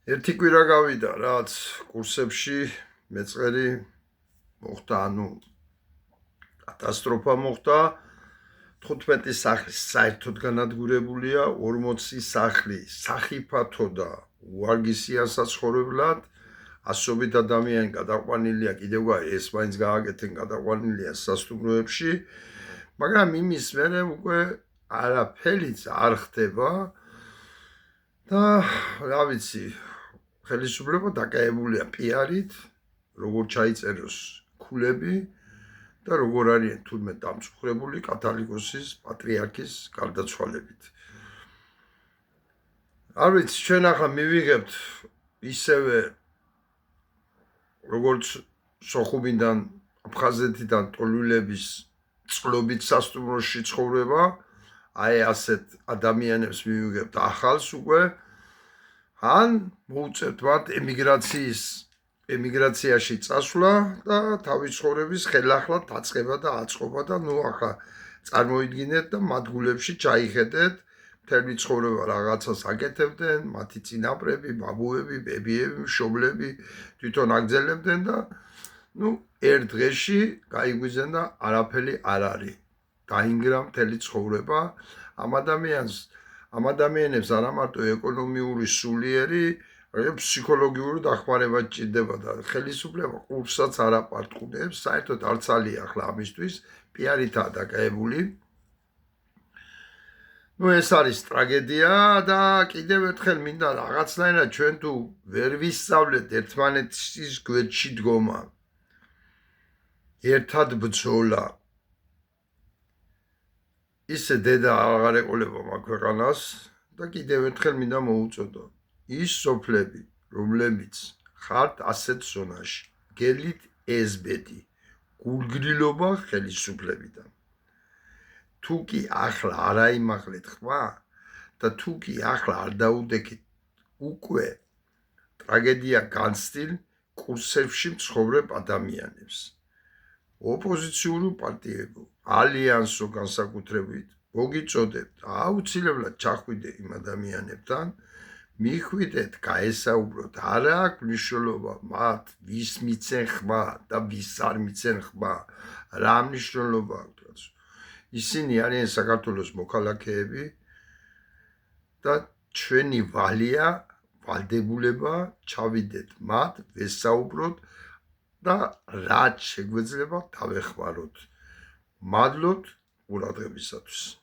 ერთი კვირა გავიდა, რაც კურსებში მეწყერი მოხდა, კატასტროფა მოხდა. 15 სახლის საერთოდ განადგურებულია, 40 სახლი სახიფათო და უარგისია საცხოვრებლად. ასობით ადამიანი გადაყვანილია, კიდევ ეს მაინც გააკეთენ, გადაყვანილია სასტუმროებში, მაგრამ იმის მერე უკვე არაფერიც არ ხდება და რა ვიცი, ხელისუფლება დაკავებულია პიარით, როგორ ჩაიწეროს ქულები და როგორ არიან თურმე დამწუხრებული კათოლიკოსის პატრიარქის გარდაცვალებით. არ ვიცი, ჩვენ ახლა მივიღებთ ისევე როგორც სოხუმიდან, აფხაზეთიდან ტოლვილების წყლობით სასტუმროში ცხოვრება, აი ასეთ ადამიანებს მივიღებთ ახალს უკვე, ან მოუწევთ მათ ემიგრაციაში წასვლა და თავის ცხოვრების ხელახლა დაწყება და აწყობა და ახლა წარმოიდგინეთ და მათ გულებში ჩაიხედეთ მთელი ცხოვრება რაღაცას აკეთებდნენ, მათი წინაპრები, ბაბუები, ბებიები, მშობლები თვითონ აგრძელებდნენ და ერთ დღეში გაიგვიზენ და არაფერი არ არის. დაინგრა მთელი ცხოვრება ამ ადამიანებს არა მარტო ეკონომიური, სულიერი, ფსიქოლოგიური დახმარება ჭირდება და ხელისუფლება ყურსაც არ აპარტყუნებს, საერთოდ არც ალია ახლა ამისთვის, პიარითაა დაკავებული. ეს არის ტრაგედია და კიდევ ერთხელ მინდა რაღაცნაირად ჩვენ თუ ვერ ვისწავლეთ ერთმანეთის გვერდში დგომა, ერთად ბრძოლა, ისე დედა აღარ ეყოლება მაგ ქვეყანას და კიდევ ერთხელ მინდა მოუწოდო ის სოფლები, რომლებიც ხართ ასეთ ზონაში, გელით ეზბედი, გულგრილობა ხელისუფლებიდან. თუ კი ახლა არ აიმაღლეთ ხმა და თუ კი ახლა არ დაუდექით უკვე ტრაგედია განცდილ კურსებში მცხოვრებ ადამიანებს. ოპოზიციური პარტიებო, ალიანსო განსაკუთრებით, მოგიწოდებთ აუცილებლად ჩახვიდე იმ ადამიანებთან, მიხვიდეთ, გაესაუბროთ, არ აქვს მნიშვნელობა მათ ვის მიცენ ხმა და ვის არ მიცენ ხმა, რა მნიშვნელობა აქვს. ისინი არიან საქართველოს მოქალაქეები და ჩვენი ვალია, ვალდებულება ჩავიდეთ მათ, ვესაუბროთ და რაც შეგვეძლება დავეხმაროთ. მადლობთ ყურადღებისათვის.